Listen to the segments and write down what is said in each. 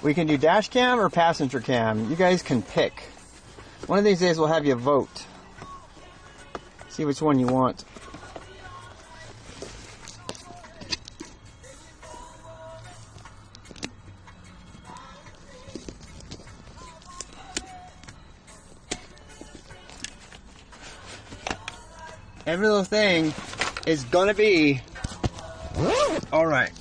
We can do dash cam or passenger cam. You guys can pick. One of these days we'll have you vote. See which one you want. Every little thing is gonna be all right.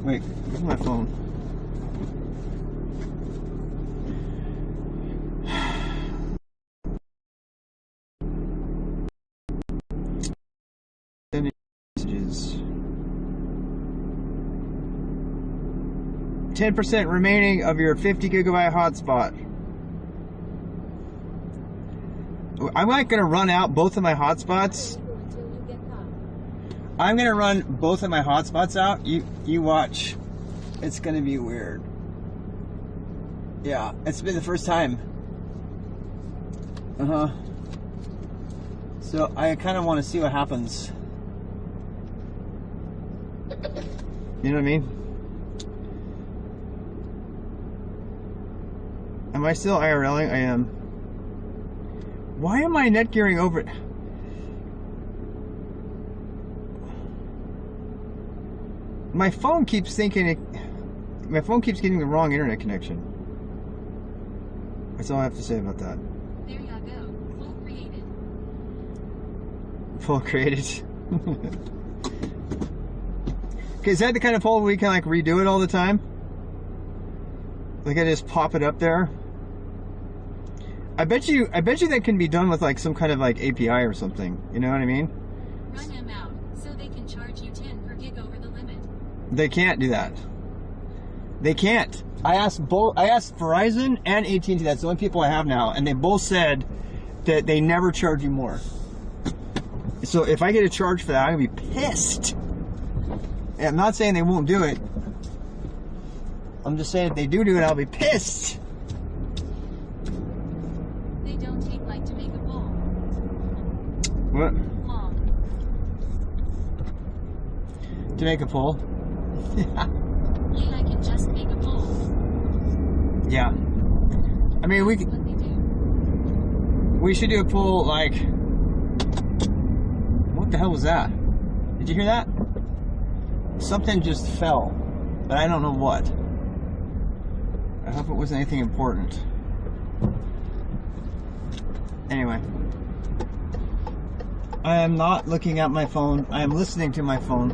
Wait, where's my phone? Messages. 10% remaining of your 50 gigabyte hotspot. I'm not gonna run out both of my hotspots. I'm gonna run both of my hotspots out. You watch. It's gonna be weird. Yeah, it's been the first time. So I kind of want to see what happens. You know what I mean? Am I still IRLing? I am. Why am I netgearing over? My phone keeps thinking my phone keeps getting the wrong internet connection. That's all I have to say about that. There you go. Poll created. Poll created. Okay, is that the kind of poll where we can like redo it all the time? Like I just pop it up there? I bet you that can be done with like some kind of like API or something. You know what I mean? Run them out so they can charge you 10 per gig over the limit. They can't do that. They can't. I asked Verizon and AT&T. That's the only people I have now, and they both said that they never charge you more. So if I get a charge for that, I'm gonna be pissed. And I'm not saying they won't do it. I'm just saying if they do it, I'll be pissed. They don't take like to make a poll. What? Long. To make a poll? Yeah, I can just make a poll. Yeah. I mean, That's what they do. we should do a poll like. What the hell was that? Did you hear that? Something just fell, but I don't know what. I hope it wasn't anything important. Anyway. I am not looking at my phone. I am listening to my phone.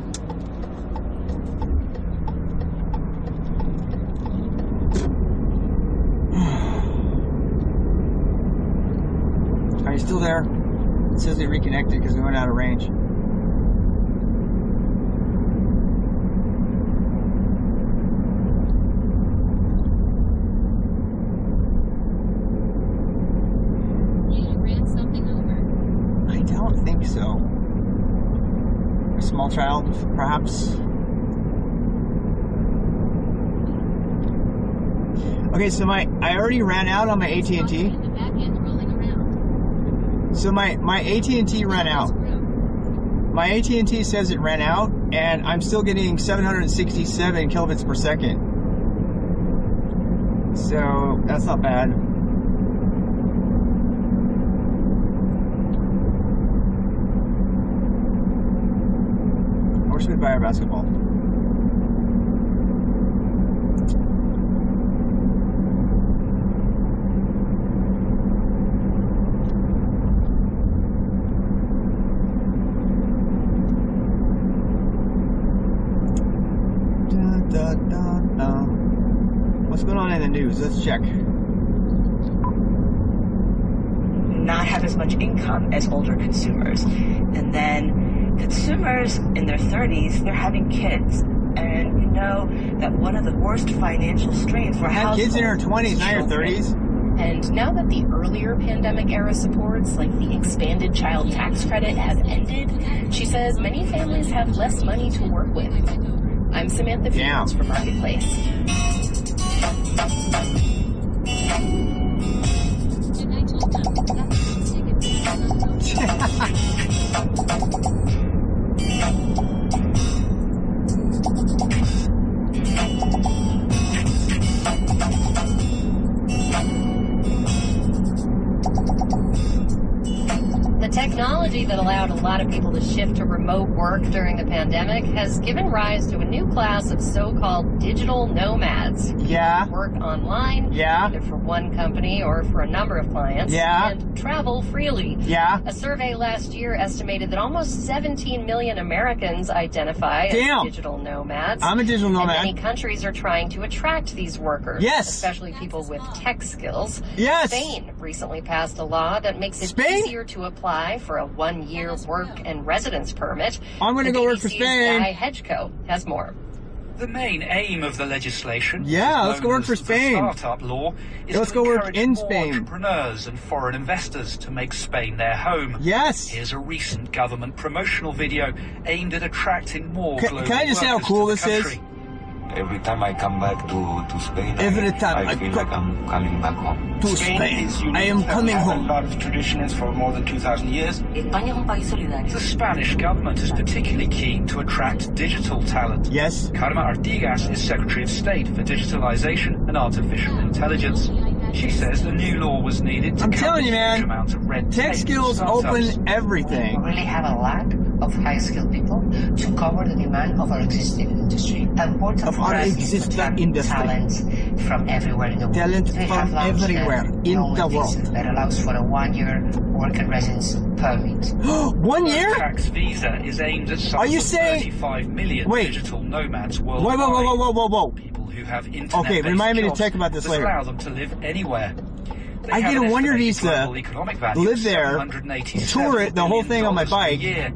Are you still there? It says they reconnected because we went out of range. So, a small child, perhaps. Okay, so I already ran out on my AT&T. So my AT&T ran out. My AT&T says it ran out, and I'm still getting 767 kilobits per second. So that's not bad. Where should we buy our basketball? What's going on in the news? Let's check. Not have as much income as older consumers. And then consumers in their 30s, they're having kids. And we know that one of the worst financial strains for households... Kids in their 20s, not your 30s? And now that the earlier pandemic era supports, like the expanded child tax credit, have ended, she says many families have less money to work with. I'm Samantha Fields for Marketplace. The technology that allowed a lot of people to shift to remote work during the pandemic has given rise to a new class of so-called digital nomads. Yeah. Who work online, either for one company or for a number of clients, and travel freely. Yeah. A survey last year estimated that almost 17 million Americans identify as digital nomads. I'm a digital nomad. And many countries are trying to attract these workers, especially people with tech skills. Yes. Spain recently passed a law that makes it easier to apply for a 1-year work and residence permit. I'm going to go work for Spain. Guy Hedgeco has more. The main aim of the legislation, let's go work for Spain. Startup law, is let's to go work encourage in more Spain. entrepreneurs and foreign investors to make Spain their home. Yes. Here's a recent government promotional video aimed at attracting more global Can I just say how workers cool to this the is? country. Every time I come back to Spain, I feel like I'm coming back home. To Spain, I am coming home. A lot of traditions for more than 2,000 years. The Spanish government is particularly keen to attract digital talent. Yes. Carmen Artigas is Secretary of State for Digitalization and Artificial Intelligence. She says the new law was needed to I'm telling you, man, amount of red tech tape skills open everything. We really have a lack of high-skilled people to cover the demand of our existing industry. Important for us is to attract talent from everywhere in the world. Talent We have from launched everywhere in the world. That allows for a 1-year work and residence permit. 1 year? The tax visa is aimed at some Are you 35 million digital nomads worldwide. Whoa. People who have internet-based remind me to jobs talk about this that later. allow them to live anywhere. They I have get a an 1-year estimated visa, global economic value live of there, $787 tour it, the whole thing on my billion bike, a year.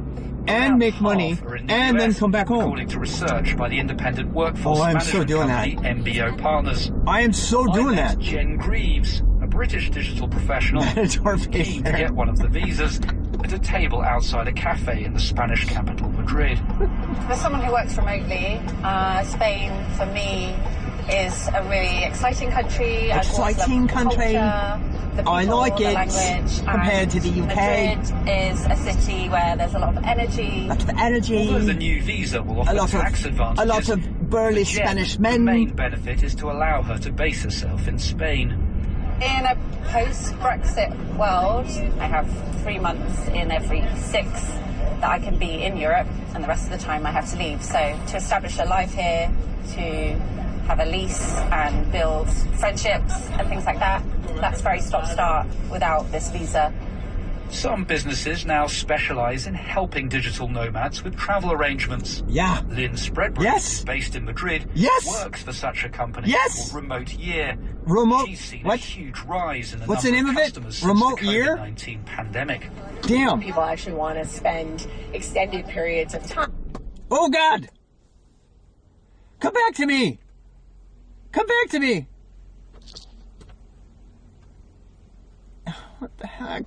and Around make half money, are in the and then US, come back home. According to research by the independent workforce I'm so management doing company MBO Partners. I am so doing met that. Jen Greaves, a British digital professional, keen to get one of the visas at a table outside a cafe in the Spanish capital, Madrid. For someone who works remotely, Spain, for me, is a really exciting country. Exciting country. I like it compared to the UK. Madrid is a city where there's a lot of energy. Although the new visa will offer tax advantages, a lot of burly Spanish men. The main benefit is to allow her to base herself in Spain. In a post-Brexit world, I have 3 months in every 6 that I can be in Europe, and the rest of the time I have to leave. So to establish a life here, to have a lease and build friendships and things like that, that's very stop-start without this visa. Some businesses now specialise in helping digital nomads with travel arrangements. Yeah. Lynn Spreadbury, based in Madrid, works for such a company called Remote Year. She's seen a huge rise in the What's the name of it? Remote Year? COVID-19 pandemic. Damn. People actually want to spend extended periods of time. Oh, God. Come back to me. Come back to me. What the heck?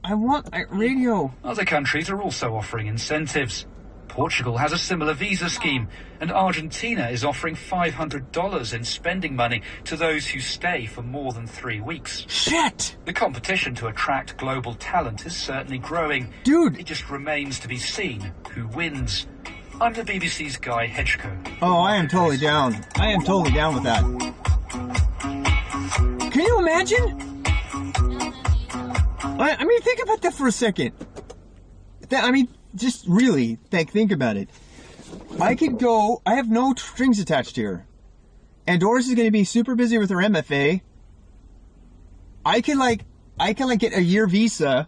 I want a radio. Other countries are also offering incentives. Portugal has a similar visa scheme, and Argentina is offering $500 in spending money to those who stay for more than 3 weeks. Shit! The competition to attract global talent is certainly growing. Dude! It just remains to be seen who wins. I'm the BBC's Guy Hedgeco. Oh, I am totally down. I am totally down with that. Can you imagine? I mean, think about that for a second. Just really think about it. I could go, I have no strings attached here. And Doris is going to be super busy with her MFA. I can get a year visa.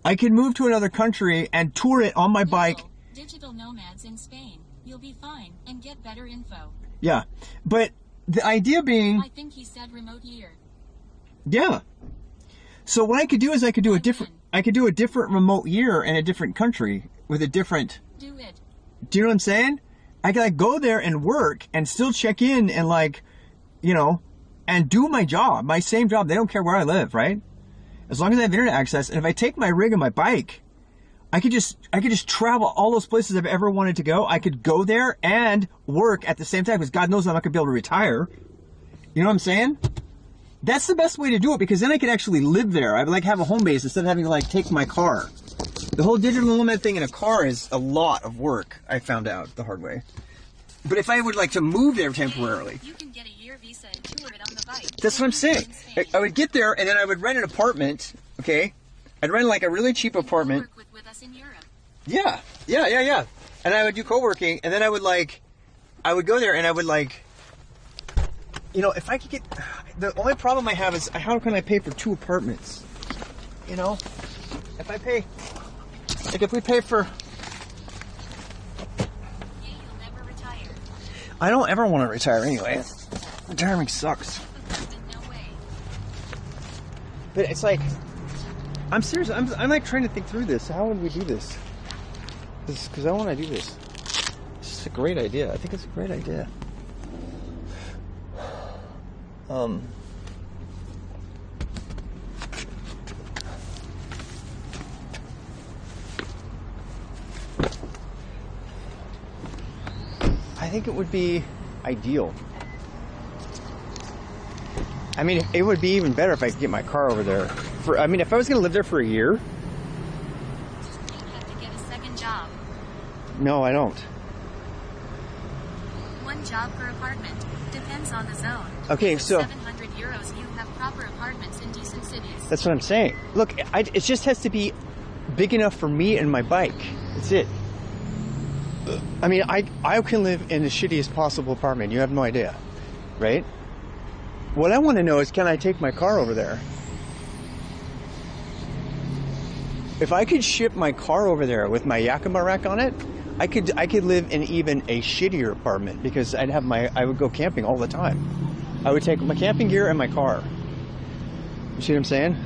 I can move to another country and tour it on my bike. Digital nomads in Spain. You'll be fine and get better info. Yeah. But the idea being, I think he said remote year. Yeah. So what I could do is I could do a different remote year in a different country with a different. Do it. Do you know what I'm saying? I could go there and work and still check in and and do my job, my same job. They don't care where I live, right? As long as I have internet access. And if I take my rig and my bike, I could just travel all those places I've ever wanted to go. I could go there and work at the same time, because God knows I'm not gonna be able to retire. You know what I'm saying? That's the best way to do it, because then I could actually live there. I would like have a home base instead of having to like take my car. The whole digital nomad thing in a car is a lot of work. I found out the hard way. But if I would like to move there temporarily, You can get a year visa and tour it on the bike. that's what I'm saying. I would get there and then I would rent an apartment. Okay, I'd rent like a really cheap apartment. Work with us in Europe. Yeah. And I would do co-working, and then I would go there and I would like, you know, if I could get, the only problem I have is how can I pay for 2 apartments? You know, if I pay, like if we pay for, Yeah, you'll never retire. I don't ever want to retire anyway. Retirement sucks. No way. But it's like, I'm serious. I'm like trying to think through this. How would we do this? Because I want to do this. It's a great idea. I think it's a great idea. I think it would be ideal. I mean, it would be even better if I could get my car over there. I mean, if I was going to live there for a year. You have to get a second job. No, I don't. One job per apartment. Depends on the zone. Okay, so 700 euros, you have proper apartments in decent cities. that's what I'm saying. Look, it just has to be big enough for me and my bike. That's it. I mean, I can live in the shittiest possible apartment. You have no idea, right? What I want to know is, can I take my car over there? If I could ship my car over there with my Yakima rack on it, I could live in even a shittier apartment, because I would go camping all the time. I would take my camping gear and my car. You see what I'm saying?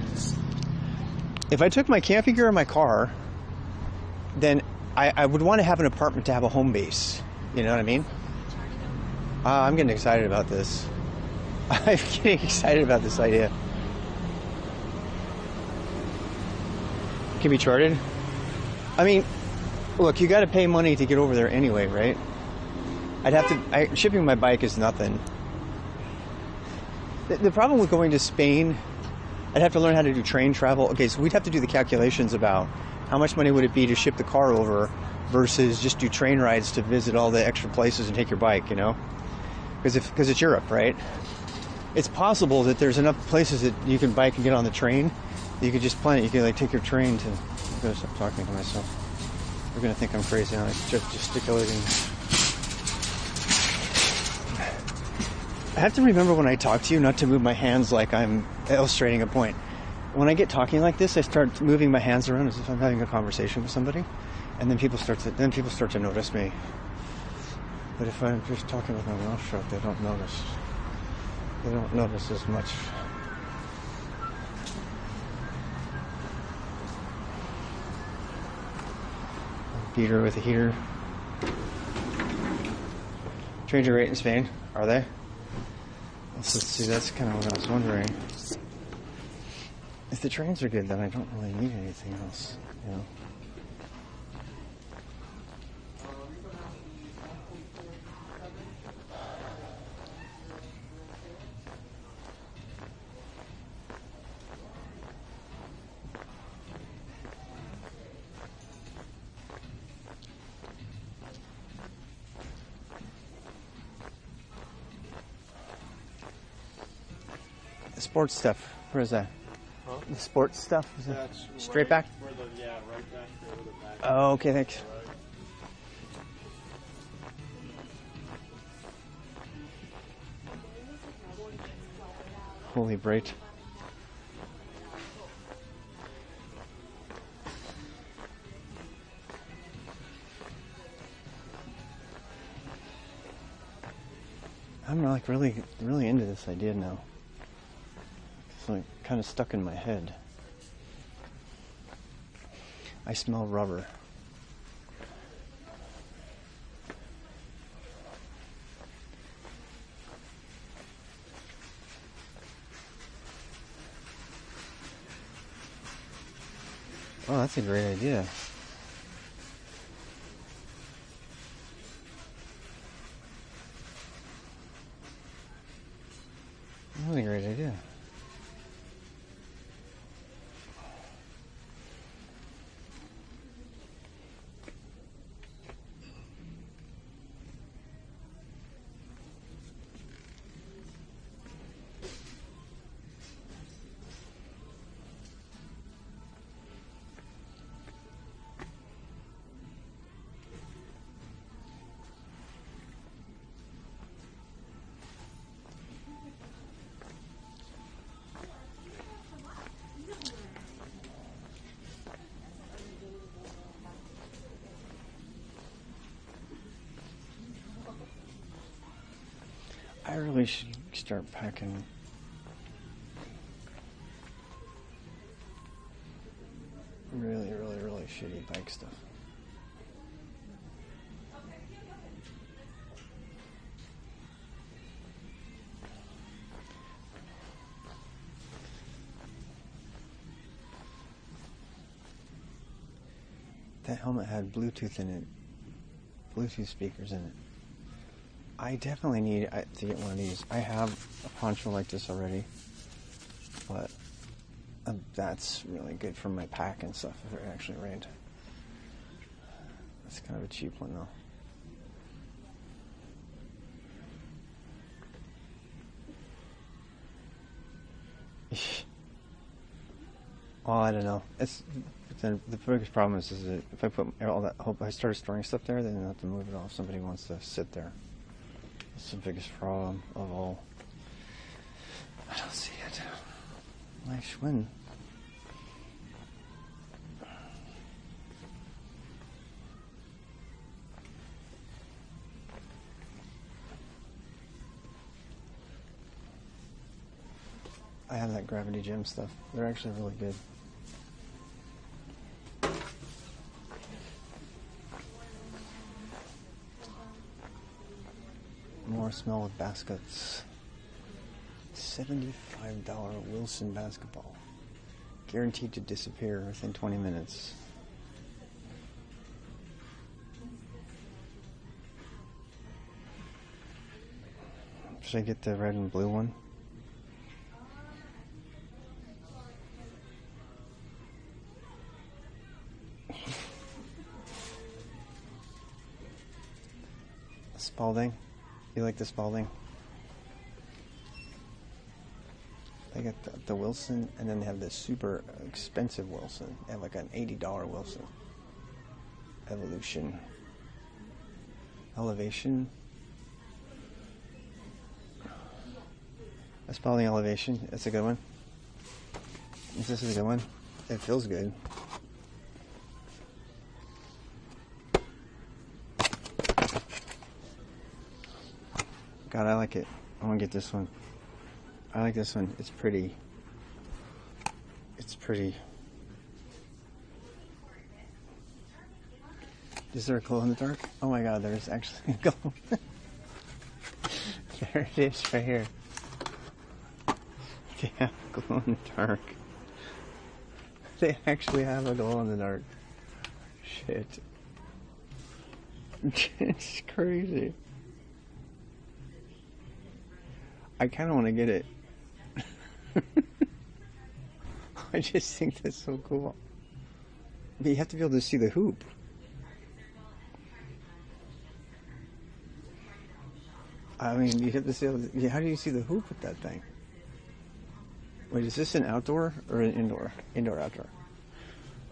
If I took my camping gear and my car, then I would want to have an apartment to have a home base. You know what I mean? I'm getting excited about this. I'm getting excited about this idea. Can be charted? I mean, look, you got to pay money to get over there anyway, right? Shipping my bike is nothing. The problem with going to Spain, I'd have to learn how to do train travel. Okay, so we'd have to do the calculations about how much money would it be to ship the car over versus just do train rides to visit all the extra places and take your bike, you know? Because it's Europe, right? It's possible that there's enough places that you can bike and get on the train. You could just plan it. You could like take your train to. I'm gonna stop talking to myself. They're gonna think I'm crazy. I'm like just gesticulating. I have to remember when I talk to you not to move my hands like I'm illustrating a point. When I get talking like this, I start moving my hands around as if I'm having a conversation with somebody, and then people start to notice me. But if I'm just talking with my mouth shut, they don't notice. They don't notice as much. Beater with a heater. Trains are great in Spain, are they? Let's see, that's kind of what I was wondering. If the trains are good, then I don't really need anything else, you know? Sports stuff. Where is that? Huh? The sports stuff? Is it straight back? Right back. Oh, okay, thanks. Holy bright. I'm like really into this idea now. It's like kind of stuck in my head. I smell rubber. Oh, that's a great idea. That's a great idea. I really should start packing really shitty bike stuff. That helmet had Bluetooth in it, Bluetooth speakers in it. I definitely need to get one of these. I have a poncho like this already, but that's really good for my pack and stuff if it actually rained. That's kind of a cheap one though. Well, I don't know. The biggest problem is that if I put all that, if I started storing stuff there, then I have to move it all if somebody wants to sit there. That's the biggest problem of all. I don't see it. Nice win. I have that Gravity Gym stuff. They're actually really good. More smell with baskets. $75 Wilson basketball. Guaranteed to disappear within 20 minutes. Should I get the red and blue one? Spalding. You like the Spalding? They got the Wilson, and then they have the super expensive Wilson. They have like an $80 Wilson. Evolution. Elevation. A Spalding Elevation. That's a good one. This is a good one. It feels good. God, I like it. I want to get this one. I like this one. It's pretty. It's pretty. Is there a glow in the dark? Oh my God, there's actually a glow. There it is right here. They have a glow in the dark. They actually have a glow in the dark. Shit. It's crazy. I kind of want to get it. I just think that's so cool. But you have to be able to see the hoop. I mean, you have to see. How do you see the hoop with that thing? Wait, is this an outdoor or an indoor? Indoor, outdoor.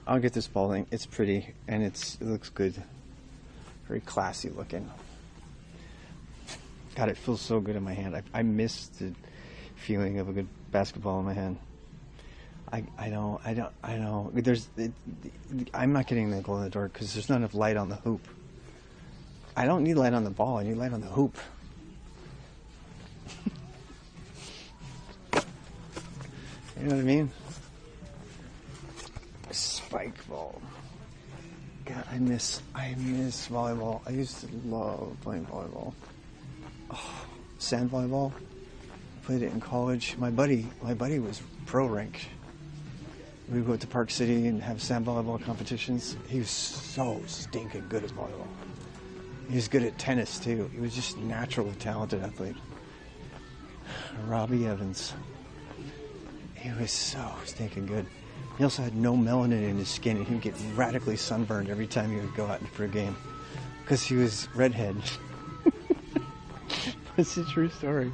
I'll get this Spalding. It's pretty and it looks good. Very classy looking. God, it feels so good in my hand. I miss the feeling of a good basketball in my hand. I know. I'm not getting the glow in the dark because there's not enough light on the hoop. I don't need light on the ball. I need light on the hoop. You know what I mean? Spike ball. God, I miss volleyball. I used to love playing volleyball. Oh, sand volleyball. I played it in college. My buddy was pro ranked. we go to Park City and have sand volleyball competitions. He was so stinking good at volleyball. He was good at tennis too. He was just naturally talented athlete. Robbie Evans. He was so stinking good. He also had no melanin in his skin, and he would get radically sunburned every time he would go out for a game because he was redhead. It's a true story.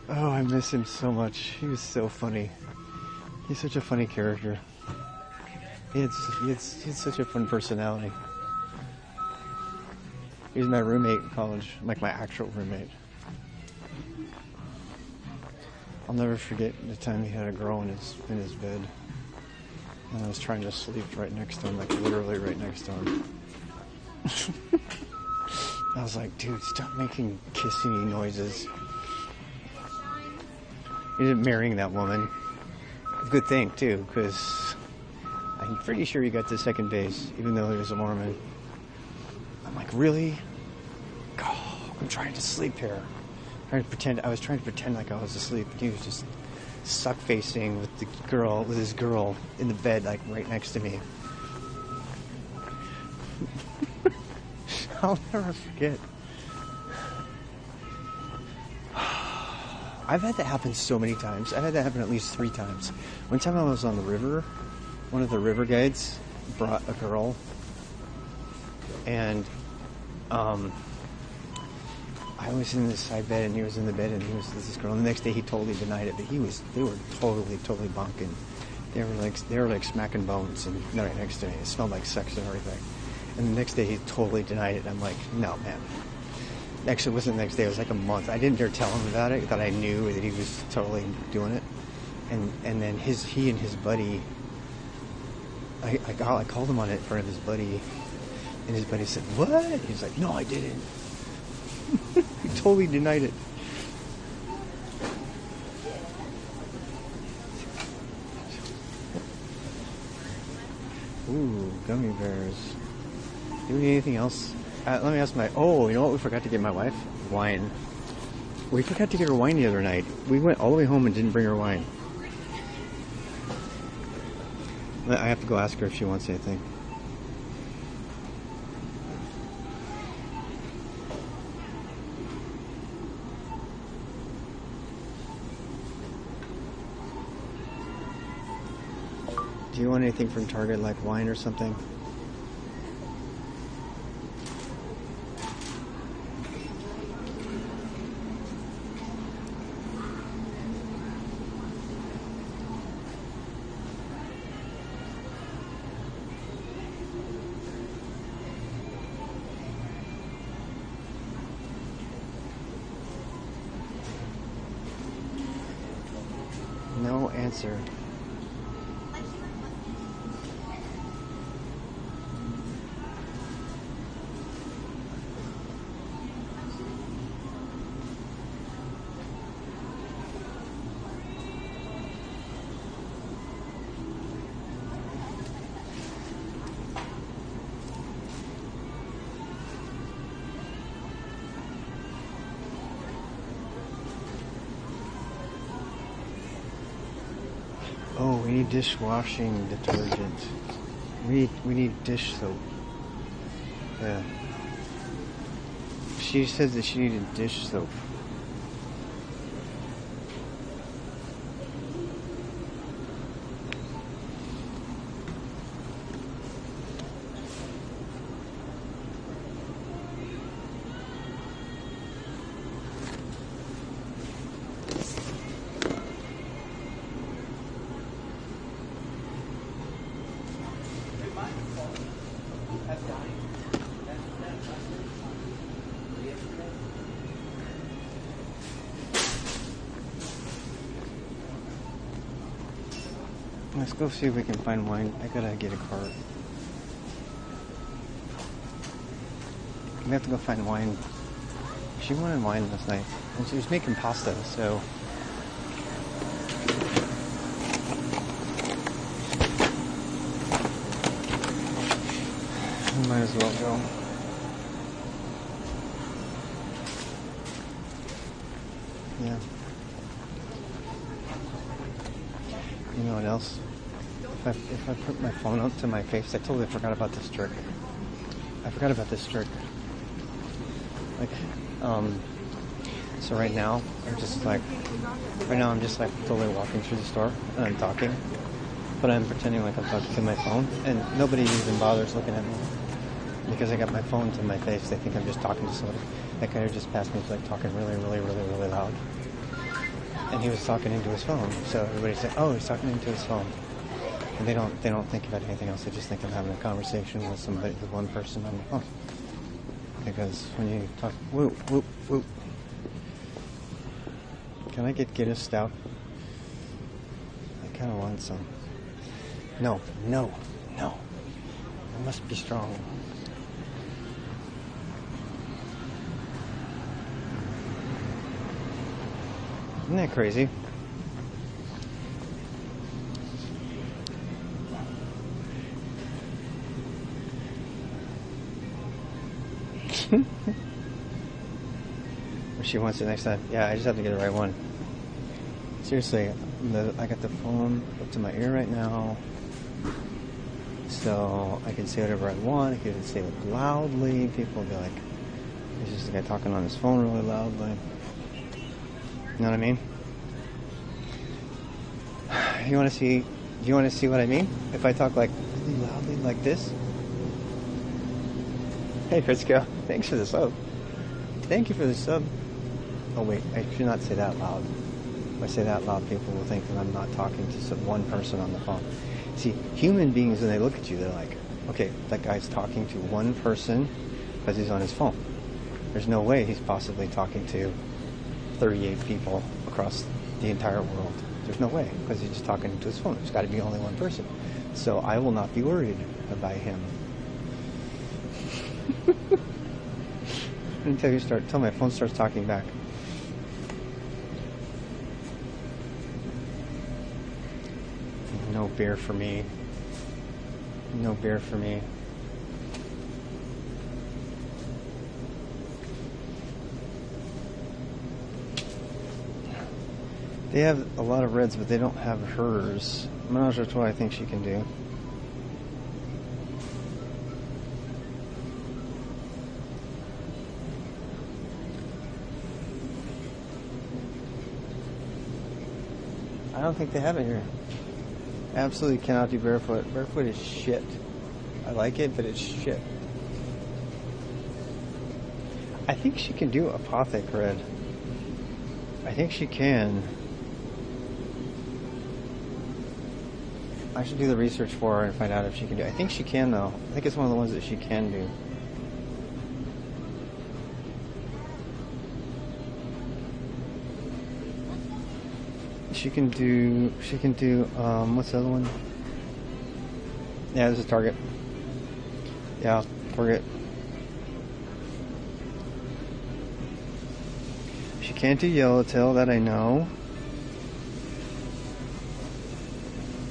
Oh, I miss him so much. He was so funny. He's such a funny character. He had such a fun personality. He was my roommate in college, like my actual roommate. I'll never forget the time he had a girl in his bed, and I was trying to sleep right next to him, like literally right next to him. I was like, dude, stop making kissing noises. He ended up marrying that woman. Good thing too, because I'm pretty sure he got to second base, even though he was a Mormon. I'm like, really? Oh, I'm trying to sleep here. I was trying to pretend like I was asleep, and he was just suck facing with his girl in the bed, like right next to me. I'll never forget. I've had that happen so many times. I've had that happen at least 3 times. One time I was on the river, one of the river guides brought a girl, and I was in the side bed and he was in the bed and he was with this girl. And the next day he totally denied it, but they were totally bunking. They were like smacking bones and right next to me. It smelled like sex and everything. And the next day he totally denied it. I'm like, no, man. Actually, it wasn't the next day. It was like a month. I didn't dare tell him about it. I thought I knew that he was totally doing it. And then he and his buddy, I called him on it in front of his buddy, and his buddy said, "What?" He's like, "No, I didn't." He totally denied it. Ooh, gummy bears. Do we need anything else? Let me ask oh, you know what we forgot to get my wife? Wine. We forgot to get her wine the other night. We went all the way home and didn't bring her wine. I have to go ask her if she wants anything. Do you want anything from Target, like wine or something? No answer. Oh, we need dishwashing detergent. We need dish soap. Yeah. She said that she needed dish soap. Let's go see if we can find wine. I gotta get a cart. We have to go find wine. She wanted wine last night, and she was making pasta, so we might as well go. Yeah. You know what else? if I put my phone up to my face, I totally forgot about this trick. Like, so right now I'm just like totally walking through the store and I'm talking, but I'm pretending like I'm talking to my phone, and nobody even bothers looking at me because I got my phone to my face. They think I'm just talking to somebody. That guy who just passed me was like talking really, really, really, really loud, and he was talking into his phone. So everybody said, "Oh, he's talking into his phone," and they don't think about anything else. They just think I'm having a conversation with somebody, with one person on the phone. Because when you talk, whoop, whoop, whoop. Can I get Guinness Stout? I kind of want some. No. It must be strong. Isn't that crazy? She wants it next time. Yeah, I just have to get the right one. Seriously, I got the phone up to my ear right now, so I can say whatever I want. I can even say it loudly. People will be like, "It's just a guy talking on his phone really loudly." You know what I mean? Do you want to see what I mean? If I talk like really loudly like this? Hey, Fritzko, thanks for the sub. Thank you for the sub. Oh wait, I should not say that loud. If I say that loud, people will think that I'm not talking to one person on the phone. See, human beings, when they look at you, they're like, okay, that guy's talking to one person because he's on his phone. There's no way he's possibly talking to 38 people across the entire world. There's no way, because he's just talking to his phone. There's got to be only one person. So I will not be worried about him. Until my phone starts talking back. No beer for me. No beer for me. They have a lot of reds, but they don't have hers. Menage a trois, I think she can do. I don't think they have it here. Absolutely cannot do barefoot. Barefoot is shit. I like it, but it's shit. I think she can do Apothic red. I think she can. I should do the research for her and find out if she can do it. I think she can, though. I think it's one of the ones that she can do. She can do, what's the other one? Yeah, this is Target. Yeah, Target. She can't do Yellowtail, that I know.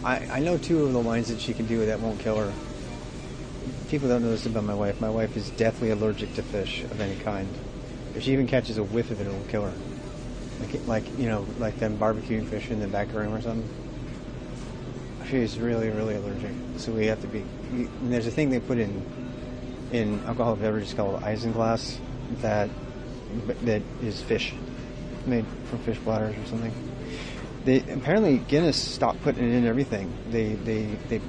I know two of the lines that she can do that won't kill her. People don't know this about my wife. My wife is deathly allergic to fish of any kind. If she even catches a whiff of it, it'll kill her. Like you know, like them barbecuing fish in the back room or something. She's really, really allergic. So we have to be. And there's a thing they put in alcoholic beverages called isinglass that is fish, made from fish bladders or something. They apparently Guinness stopped putting it in everything. They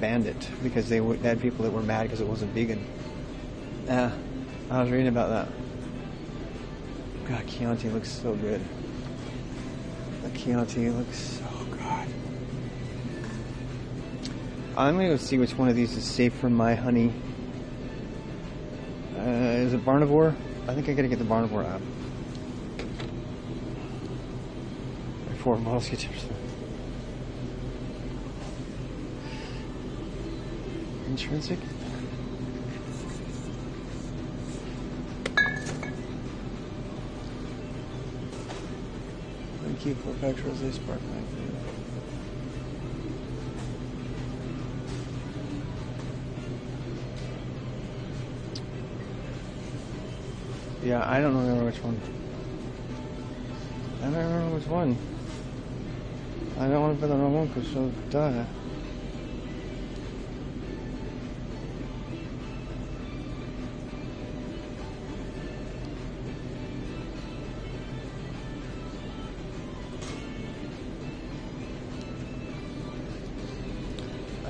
banned it because they had people that were mad because it wasn't vegan. I was reading about that. God, Chianti looks so good. The Chianti looks so good. I'm gonna go see which one of these is safe for my honey. Is it Barnivore? I think I gotta get the Barnivore app. 4 models get chips. Intrinsic. Thank you for Pax Rosé Sparkling. Yeah, I don't remember which one. I don't remember which one. I don't want to put the wrong one because she'll die.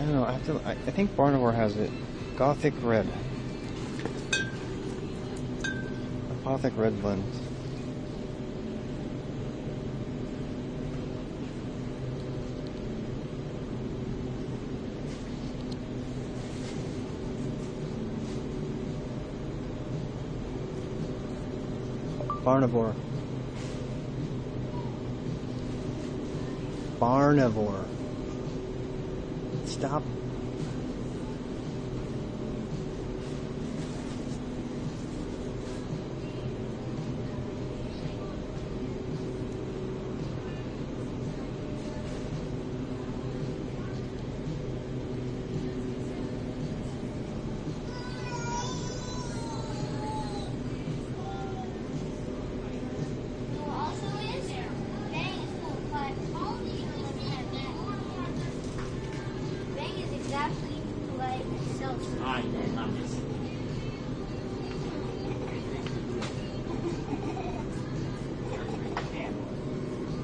don't know. I think Barnivore has it. Gothic Red. Gothic Red blend. Barnivore. Barnivore. Stop.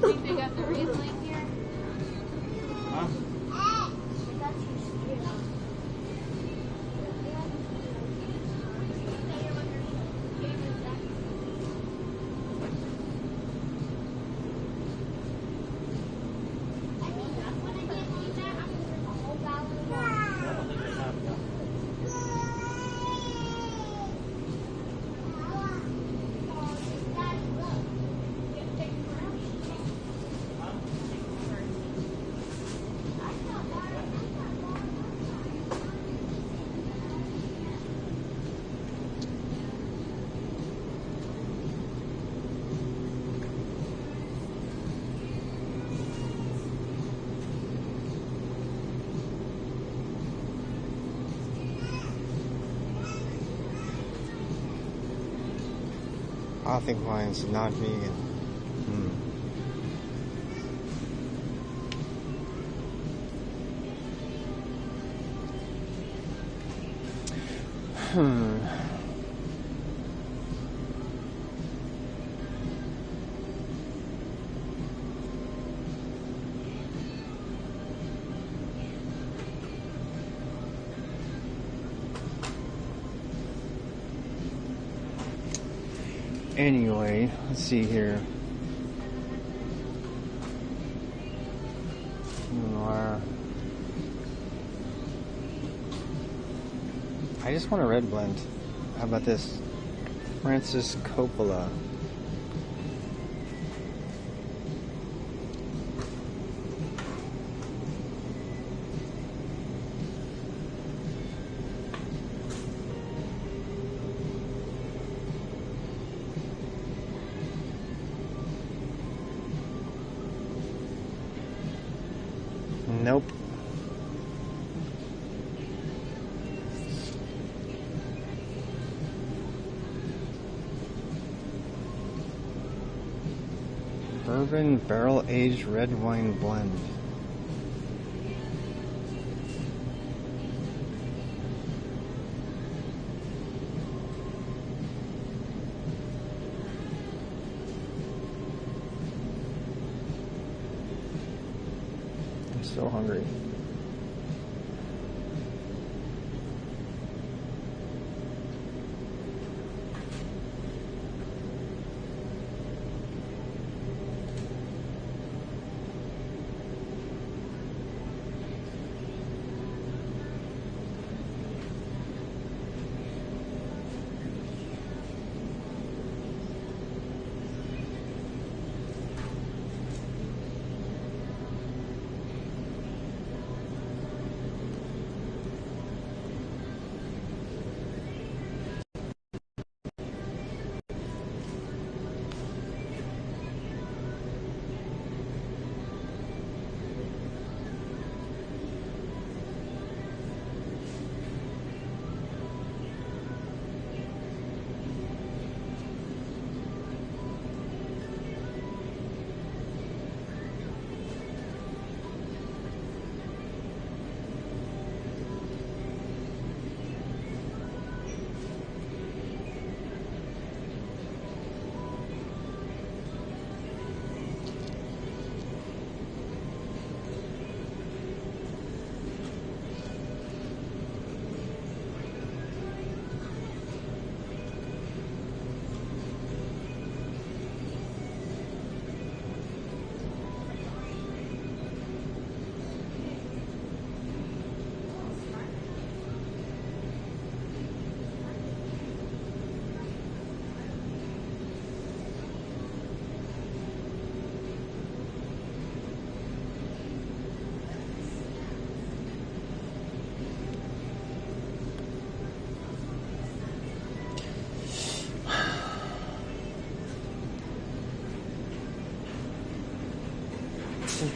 Think they got the Riesling here? Huh? I think mine's not vegan. Anyway, let's see here. I just want a red blend. How about this? Francis Coppola. Nope. Bourbon barrel-aged red wine blend. I'm so hungry.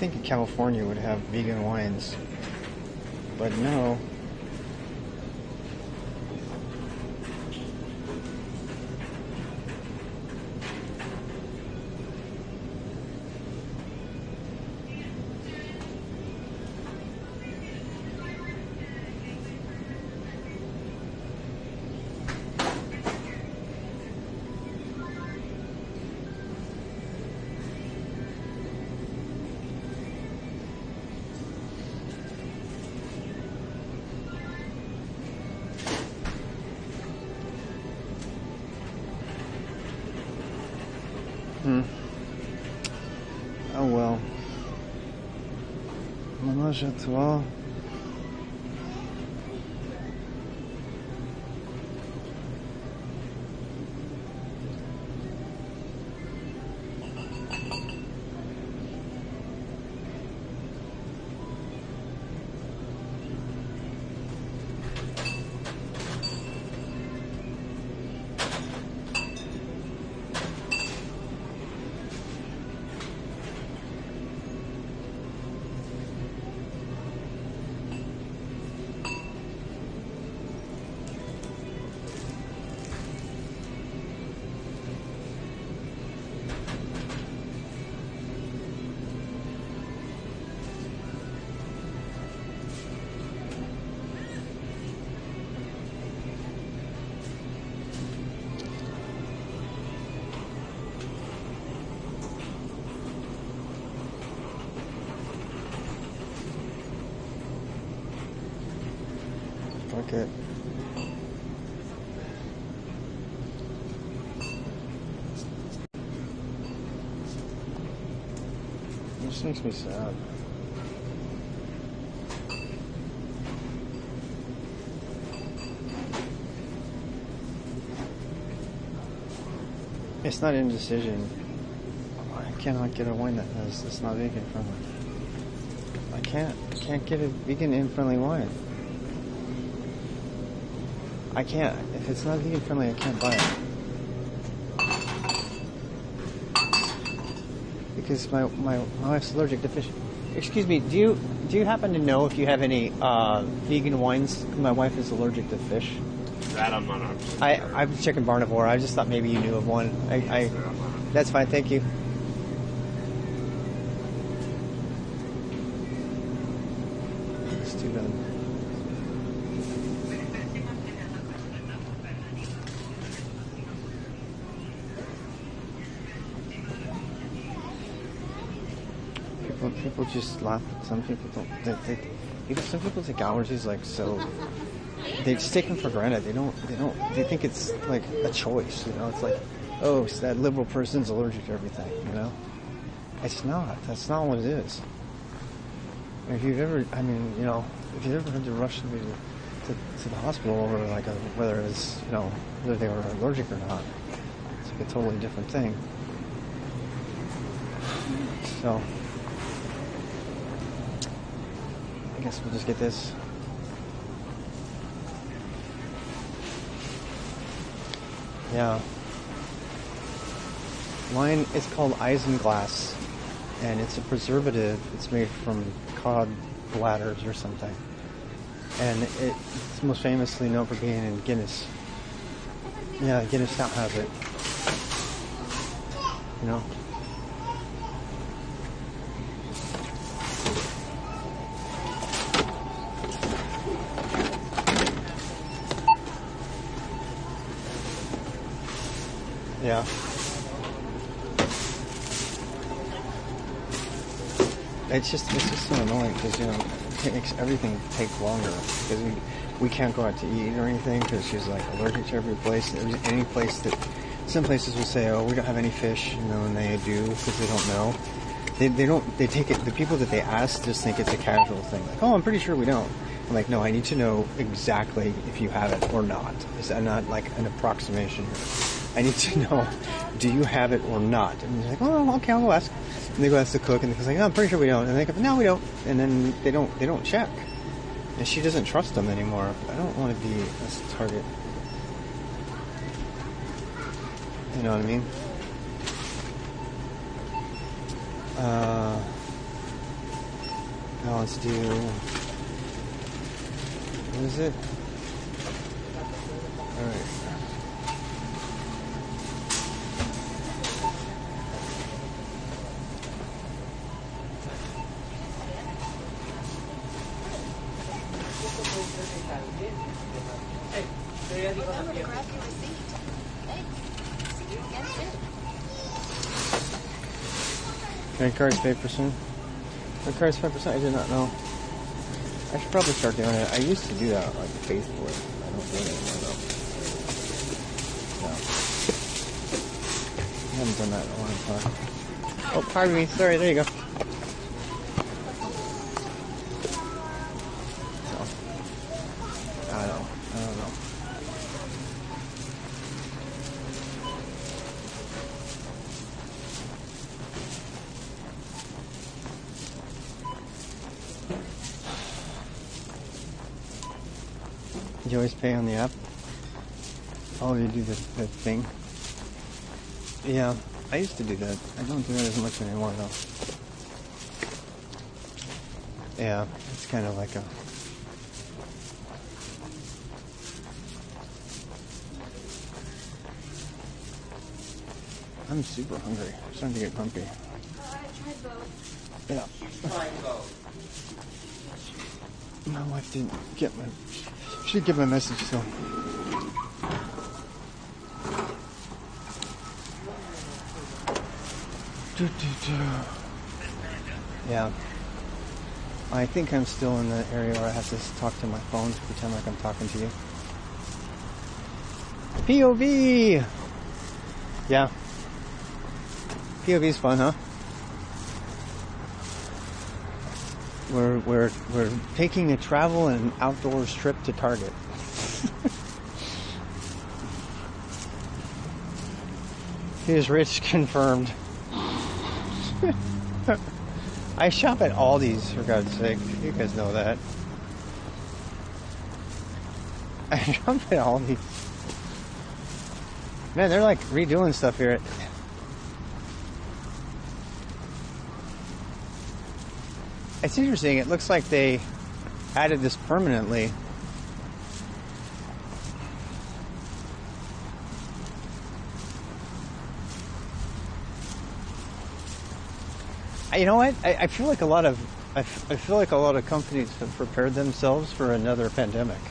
think California would have vegan wines, but no. Oh well. Ménage à toi. Okay. It just makes me sad. It's not indecision. I cannot get a wine that's not vegan friendly. I can't get a vegan friendly wine. I can't. If it's not vegan friendly, I can't buy it. Because my wife's allergic to fish. Excuse me, do you happen to know if you have any vegan wines? My wife is allergic to fish. That I'm not. I'm chicken barnivore. I just thought maybe you knew of one. That's fine, thank you. It's too bad. People just laugh. Some people don't. Some people take allergies like so. They just take them for granted. They think it's like a choice. You know, it's like, oh, it's that liberal person's allergic to everything. You know, it's not. That's not what it is. If you've ever, if you've ever had to rush somebody to the hospital over like whether it's whether they were allergic or not, it's like a totally different thing. So. I guess we'll just get this. Yeah. Wine is called isinglass, and it's a preservative. It's made from cod bladders or something. And it's most famously known for being in Guinness. Yeah, Guinness Stout has it. You know? Yeah. It's just so annoying because it makes everything take longer because we can't go out to eat or anything because she's like allergic to every place. Any place that some places will say, oh, we don't have any fish, and they do because they don't know. They take it. The people that they ask just think it's a casual thing, like, oh, I'm pretty sure we don't. I'm like, no, I need to know exactly if you have it or not. It's not like an approximation. I need to know, do you have it or not? And they're like, oh, okay, I'll go ask. And they go ask the cook, and the cook's like, oh, I'm pretty sure we don't. And they go, no, we don't. And then they don't check. And she doesn't trust them anymore. I don't want to be a target. You know what I mean? Now let's do, what is it? Alright. Remember to grab your receipt. Thanks. See you again soon. Credit cards 5%. Credit cards 5%. I did not know. I should probably start doing it. I used to do that like faithfully. I don't do it anymore though. No. I haven't done that in a long time. Oh, pardon me. Sorry. There you go. So, I don't know. You always pay on the app? Oh, you do the thing? Yeah, I used to do that. I don't do that as much anymore, though. Yeah, it's kind of like a... I'm super hungry. I'm starting to get grumpy. I tried both. Yeah. My wife didn't get my... She did get my message, so... Yeah. I think I'm still in the area where I have to talk to my phone to pretend like I'm talking to you. POV! Yeah. POV's fun, huh? We're taking a travel and outdoors trip to Target. Here's Rich confirmed. I shop at Aldi's, for God's sake. You guys know that. I shop at Aldi's. Man, they're like redoing stuff here. It's interesting. It looks like they added this permanently. You know what? I feel like a lot of companies have prepared themselves for another pandemic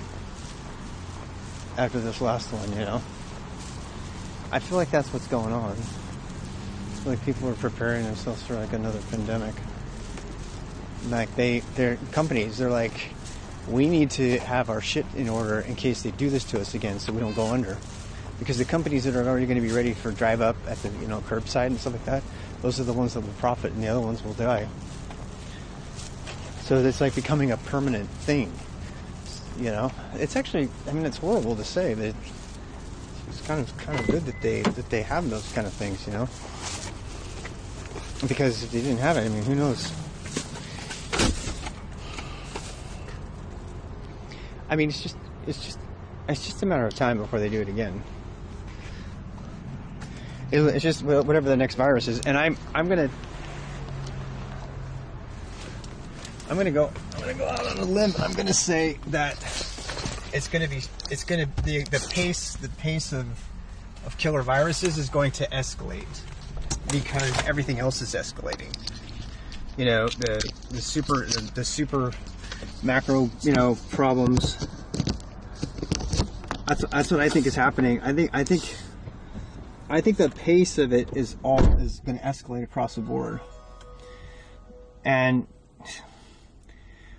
after this last one. You know, I feel like that's what's going on. Like people are preparing themselves for like another pandemic. Like they're companies. They're like, we need to have our shit in order in case they do this to us again, so we don't go under. Because the companies that are already going to be ready for drive up at the curbside and stuff like that, those are the ones that will profit, and the other ones will die. So it's like becoming a permanent thing. You know, it's actually, I mean, it's horrible to say, but it's kind of good that they have those kind of things. You know, because if they didn't have it, I mean, who knows? I mean, it's just a matter of time before they do it again. It's just whatever the next virus is, and I'm gonna go out on a limb. I'm gonna say that the pace of killer viruses is going to escalate because everything else is escalating. You know, the super macro, problems. That's what I think is happening. I think the pace of it is going to escalate across the board. And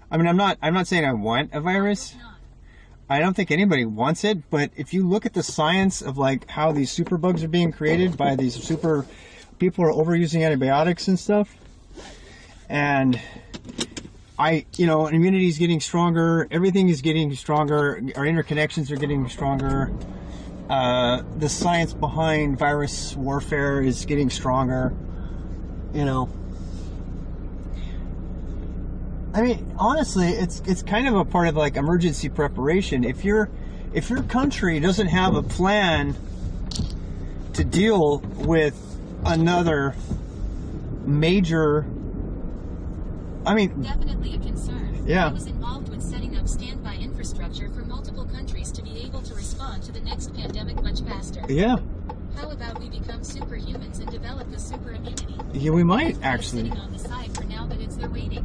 I mean, I'm not saying I want a virus. I don't think anybody wants it, but if you look at the science of like how these super bugs are being created by these super people are overusing antibiotics and stuff, and immunity is getting stronger, everything is getting stronger, our interconnections are getting stronger, the science behind virus warfare is getting stronger, I mean, honestly, it's kind of a part of like emergency preparation. If your country doesn't have a plan to deal with another major I mean, definitely a concern. Yeah. I was involved with setting up standby infrastructure for multiple countries to be able to respond to the next pandemic much faster. Yeah. How about we become superhumans and develop a super immunity? Yeah, we might Instead of actually. sitting on the side for now that it's their waiting.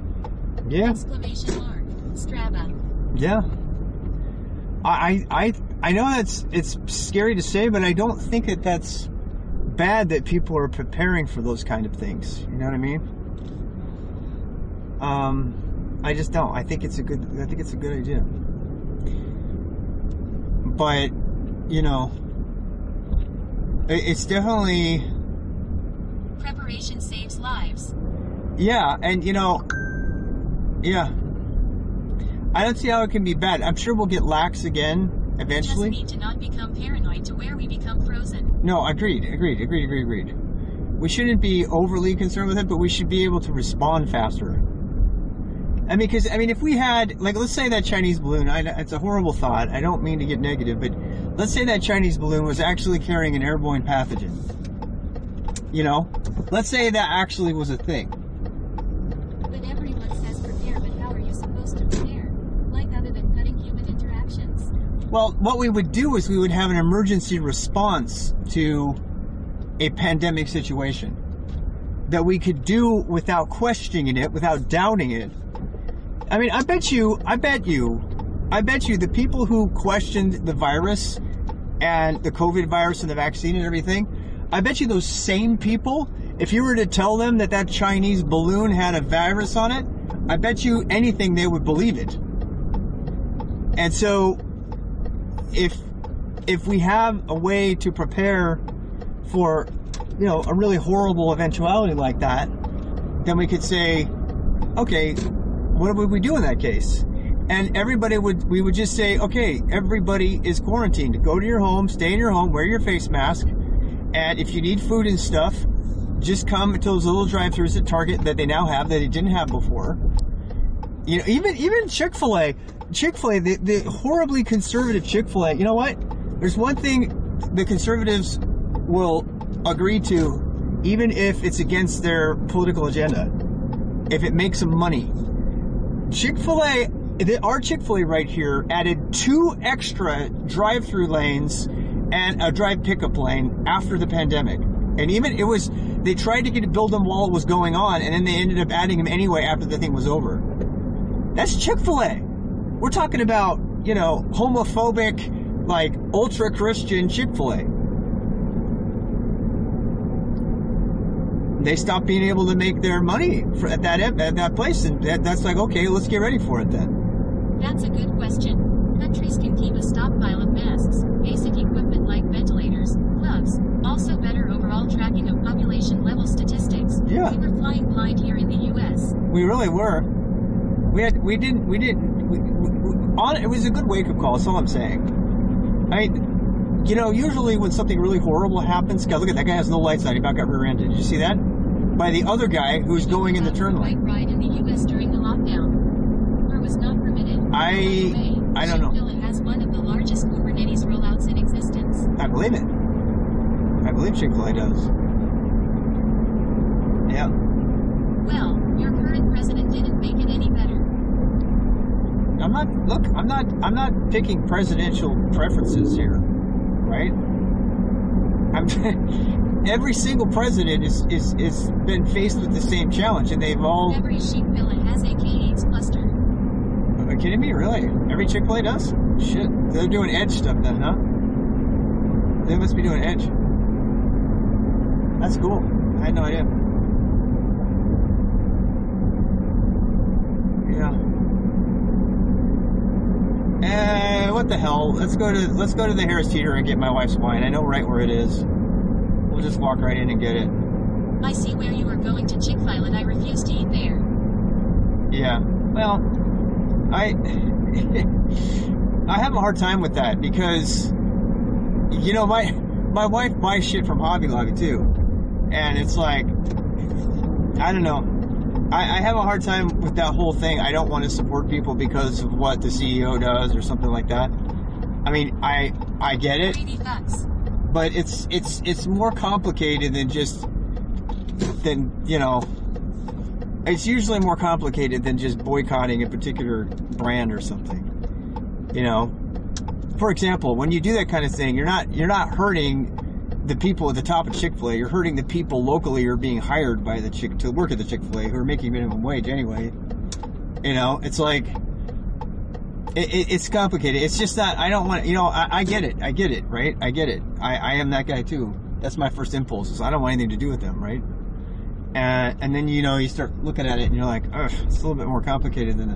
Yeah. Exclamation mark. Strava. Yeah. I know it's scary to say, but I don't think that that's bad that people are preparing for those kind of things. You know what I mean? I just don't. I think it's a good idea. But, you know, it's definitely Preparation saves lives. yeah, and you know, yeah. I don't see how it can be bad. I'm sure we'll get lax again eventually. We just need to not become paranoid to where we become frozen. No, agreed. We shouldn't be overly concerned with it, but we should be able to respond faster. I mean, because, if we had, like, let's say that Chinese balloon, it's a horrible thought, I don't mean to get negative, but let's say that Chinese balloon was actually carrying an airborne pathogen. You know? Let's say that actually was a thing. But everyone says prepare, but how are you supposed to prepare? Like, other than cutting human interactions? Well, what we would do is we would have an emergency response to a pandemic situation that we could do without questioning it, without doubting it. I mean, I bet you the people who questioned the virus and the COVID virus and the vaccine and everything, I bet you those same people, if you were to tell them that Chinese balloon had a virus on it, I bet you anything they would believe it. And so, if we have a way to prepare for, you know, a really horrible eventuality like that, then we could say, okay, what would we do in that case? And we would just say, okay, everybody is quarantined. Go to your home, stay in your home, wear your face mask, and if you need food and stuff, just come to those little drive-thrus at Target that they now have that they didn't have before. You know, even Chick-fil-A, the horribly conservative Chick-fil-A, you know what? There's one thing the conservatives will agree to, even if it's against their political agenda, if it makes them money. Chick-fil-A, our Chick-fil-A right here added 2 extra drive-through lanes and a drive pickup lane after the pandemic. And even they tried to build them while it was going on, and then they ended up adding them anyway after the thing was over. That's Chick-fil-A. We're talking about, you know, homophobic, like, ultra-Christian Chick-fil-A. They stopped being able to make their money at that place, and that's like, okay, let's get ready for it then. That's a good question. Countries can keep a stockpile of masks, basic equipment like ventilators, gloves, also better overall tracking of population level statistics. Yeah. We were flying blind here in the U.S. We really were. It was a good wake-up call, that's all I'm saying. You know, usually when something really horrible happens, God, look at that guy has no lights on, he about got rear-ended. Did you see that? By the other guy who's going in the turn lane. Ride in the U.S. during the lockdown. Or was not permitted. I don't know. Chick-fil-A has one of the largest Kubernetes rollouts in existence. I believe it. I believe Chick-fil-A does. Yeah. Well, your current president didn't make it any better. I'm not picking presidential preferences here, right? Every single president is been faced with the same challenge, and they've all. Every sheep-filler has a K-AIDS cluster. Are you kidding me? Really? Every Chick-fil-A does? Shit, they're doing Edge stuff then, huh? They must be doing Edge. That's cool. I had no idea. Yeah. What the hell? Let's go to the Harris Teeter and get my wife's wine. I know right where it is. We'll just walk right in and get it. I see where you are going to Chick-fil-A, and I refuse to eat there. Yeah. Well, I have a hard time with that because, you know, my wife buys shit from Hobby Lobby too, and it's like, I don't know. I have a hard time with that whole thing. I don't want to support people because of what the CEO does or something like that. I mean, I get it, but it's more complicated than you know. It's usually more complicated than just boycotting a particular brand or something. You know, for example, when you do that kind of thing, you're not hurting the people at the top of Chick-fil-A. You're hurting the people locally who are being hired by the to work at the Chick-fil-A, who are making minimum wage anyway. You know, it's like it's complicated. It's just that I don't want. You know, I get it. I get it. Right? I get it. I am that guy too. That's my first impulse. Is I don't want anything to do with them. Right? And then, you know, you start looking at it and you're like, ugh, it's a little bit more complicated than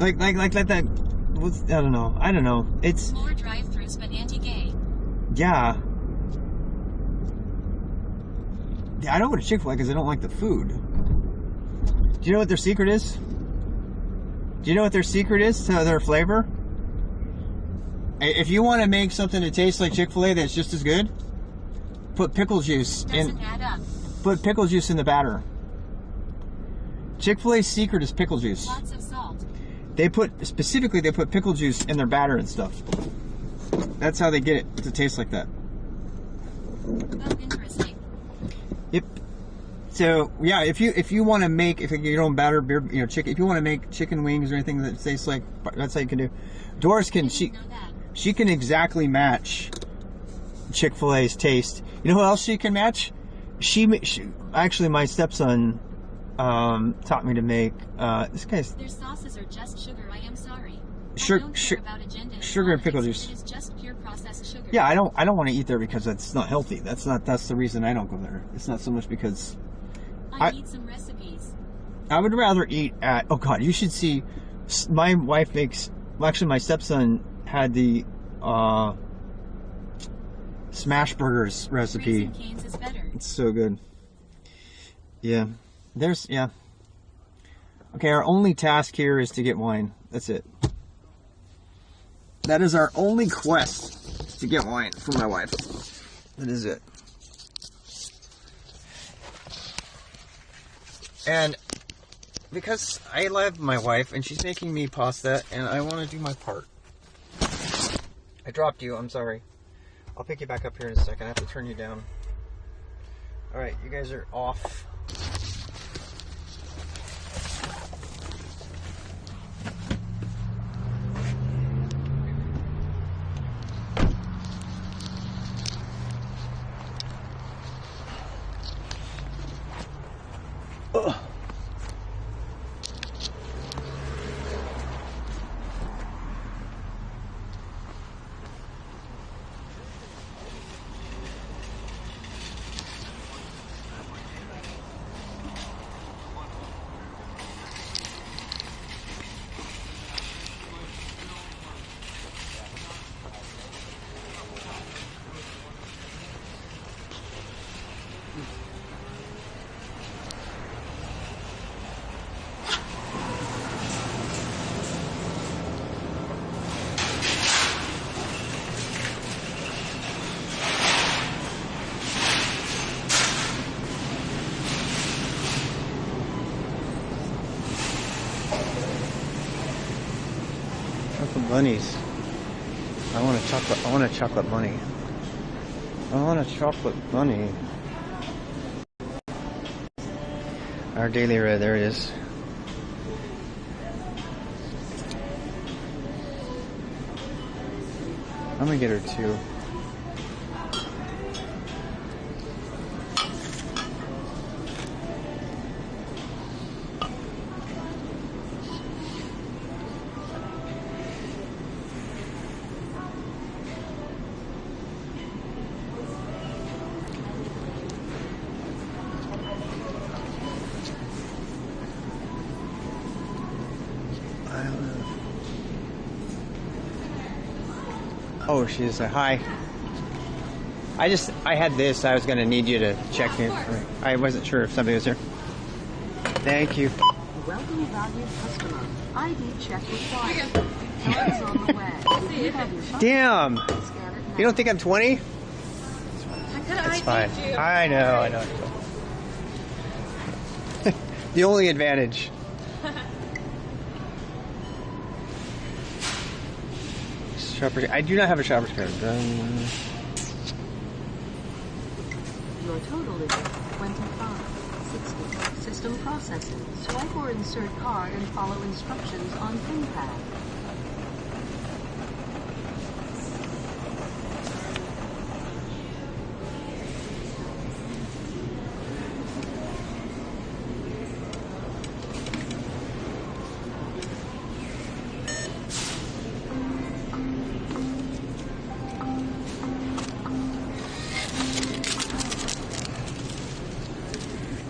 like that. I don't know. It's more drive-thrus but anti-gay. Yeah. I don't go to Chick-fil-A because I don't like the food. Do you know what their secret is? Do you know what their secret is to their flavor? If you want to make something that tastes like Chick-fil-A that's just as good, put pickle juice in. Doesn't add up. Put pickle juice in the batter. Chick-fil-A's secret is pickle juice. Lots of salt. They put pickle juice in their batter and stuff. That's how they get it to taste like that. Oh, interesting. Yep. So yeah, if you want to make your own batter, chicken, if you want to make chicken wings or anything that tastes like, that's how you can do. Doris can she can exactly match Chick-fil-A's taste. You know who else she can match? She actually, my stepson taught me to make this guy's. Their sauces are just sugar. I am sorry. Sugar and pickle juice. It is just pure processed sugar. Yeah, I don't want to eat there because it's not healthy. That's the reason I don't go there. It's not so much because I need some recipes. I would rather eat at. Oh God, you should see. My wife makes. Well, actually, my stepson had the smash burgers recipe. Raising Cane's is better. It's so good. Yeah. Yeah. Okay, our only task here is to get wine. That's it. That is our only quest, to get wine from my wife. That is it. And because I love my wife and she's making me pasta and I want to do my part. I dropped you, I'm sorry. I'll pick you back up here in a second. I have to turn you down. Alright, you guys are off. Ugh. Bunnies. I want a chocolate bunny. I want a chocolate bunny. Our Daily Red, there it is. I'm gonna get her two. Oh, she's a hi. I had this. I was going to need you to check in. I wasn't sure if somebody was here. Thank you. Welcome, valued customer. ID check required. Card is on the way. Damn. You don't think I'm 20? That's fine. I know. The only advantage. I do not have a shopper's card. Your total is $25.60. System processing. Swipe or insert card and follow instructions on PIN pad.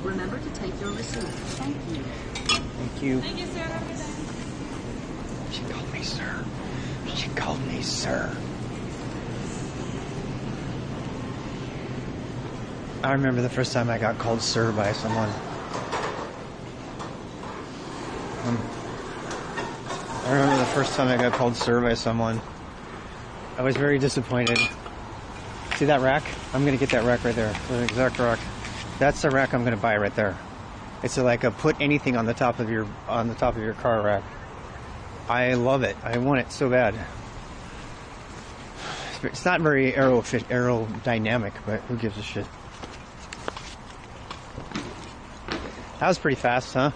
Remember to take your receipt. Thank you. Thank you. Thank you, sir. She called me sir. She called me sir. I remember the first time I got called sir by someone. I remember the first time I got called sir by someone. I was very disappointed. See that rack? I'm gonna get that rack right there. The exact rack. That's the rack I'm gonna buy right there. It's like a put anything on the top of your car rack. I love it. I want it so bad. It's not very aerodynamic, but who gives a shit? That was pretty fast, huh?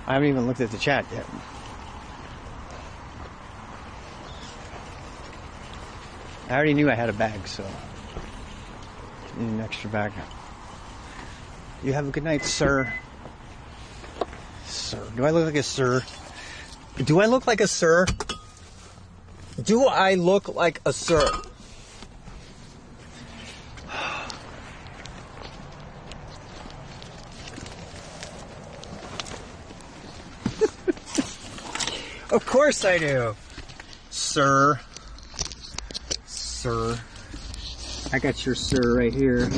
I haven't even looked at the chat yet. I already knew I had a bag, so need an extra bag. You have a good night, sir. Sir. Do I look like a sir? Do I look like a sir? Do I look like a sir? Of course I do. Sir. Sir. I got your sir right here.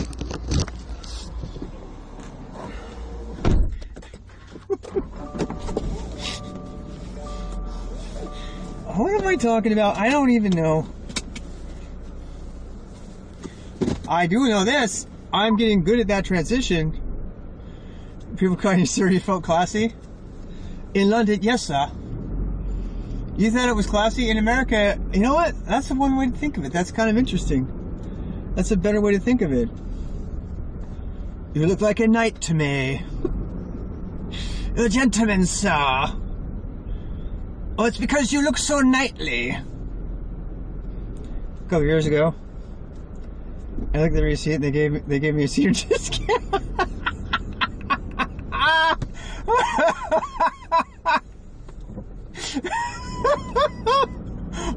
What am I talking about? I don't even know. I do know this. I'm getting good at that transition. People calling you sir, you felt classy? In London, yes, sir. You thought it was classy? In America, you know what? That's one way to think of it. That's kind of interesting. That's a better way to think of it. You look like a knight to me. A gentleman, sir. Oh, it's because you look so knightly. A couple years ago, I looked at the receipt and they gave me a senior discount.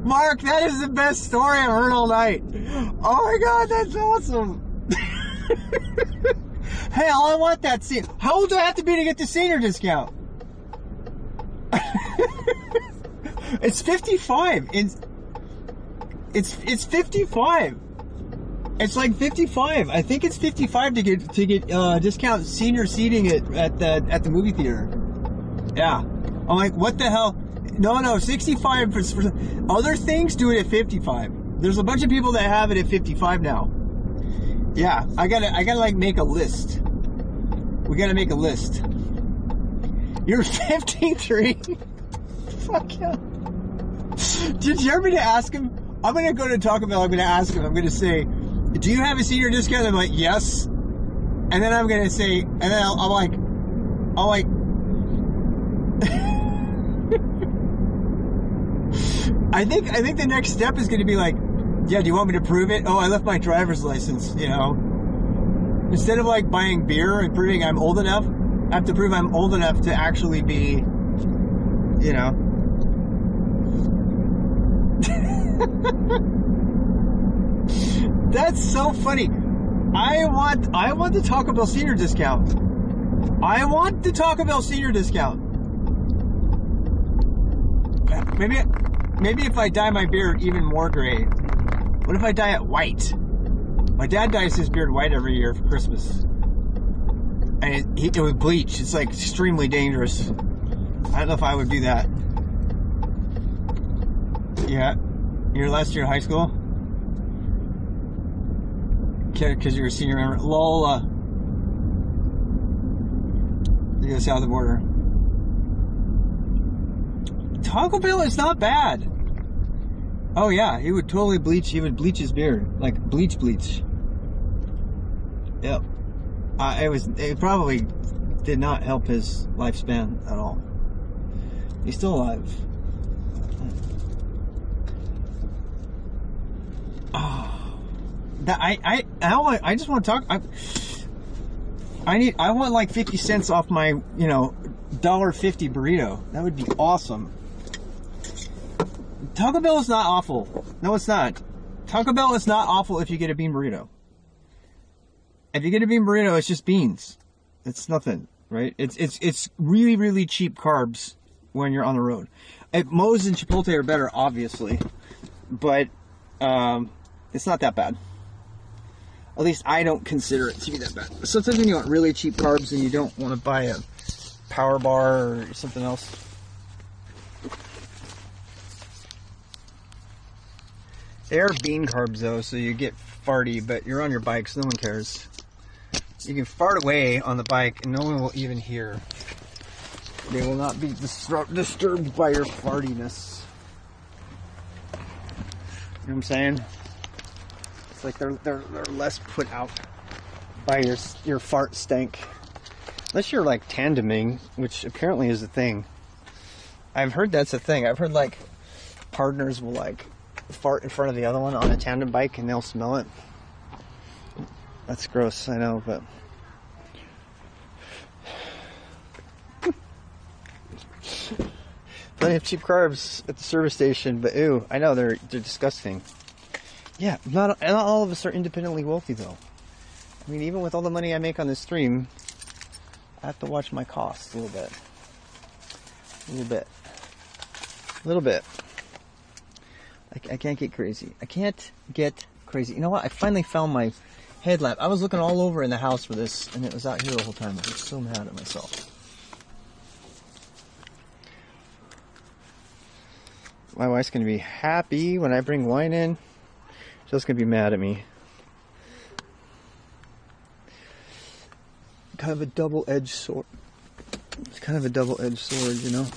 Mark, that is the best story I've heard all night. Oh my god, that's awesome. Hell, I want that senior. How old do I have to be to get the senior discount? It's 55. It's 55. It's like 55. I think it's 55 to get discount senior seating at the movie theater. Yeah. I'm like, what the hell? No, 65 for other things do it at 55. There's a bunch of people that have it at 55 now. Yeah, I gotta like make a list. We gotta make a list. You're 53. Fuck yeah. Did you ever to ask him? I'm gonna go to Taco Bell. I'm gonna ask him. I'm gonna say, "Do you have a senior discount?" I'm like, "Yes." And then I'm gonna say, and then I'm like. I think the next step is gonna be like, yeah, do you want me to prove it? Oh, I left my driver's license. You know, instead of like buying beer and proving I'm old enough, I have to prove I'm old enough to actually be, you know. That's so funny. I want the Taco Bell senior discount. I want the Taco Bell senior discount. Maybe if I dye my beard even more gray. What if I dye it white? My dad dyes his beard white every year for Christmas. And it would bleach. It's like extremely dangerous. I don't know if I would do that. Yeah. Your last year of high school? Because you're a senior member. Lola. You go south of the border. Taco Bell is not bad. Oh yeah, he would totally bleach. He would bleach his beard, like bleach. Yep. It probably did not help his lifespan at all. He's still alive. Oh, I just want to talk. I want like 50 cents off my, $1.50 burrito. That would be awesome. Taco Bell is not awful. No, it's not. Taco Bell is not awful if you get a bean burrito. If you get a bean burrito, it's just beans. It's nothing, right? It's really, really cheap carbs when you're on the road. Moe's and Chipotle are better, obviously, but it's not that bad. At least I don't consider it to be that bad. Sometimes when you want really cheap carbs and you don't want to buy a Power Bar or something else. They are bean carbs though, so you get farty, but you're on your bike, so no one cares. You can fart away on the bike and no one will even hear. They will not be disturbed by your fartiness. You know what I'm saying? It's like they're less put out by your fart stank. Unless you're like tandeming, which apparently is a thing. I've heard that's a thing. I've heard like partners will like fart in front of the other one on a tandem bike and they'll smell it. That's gross, I know, but plenty of cheap carbs at the service station, but ew, I know they're disgusting. Yeah, not all of us are independently wealthy though. I mean, even with all the money I make on this stream, I have to watch my costs a little bit. I can't get crazy. I can't get crazy. You know what? I finally found my headlamp. I was looking all over in the house for this, and it was out here the whole time. I was so mad at myself. My wife's going to be happy when I bring wine in. She's just going to be mad at me. Kind of a double-edged sword. It's kind of a double-edged sword, you know?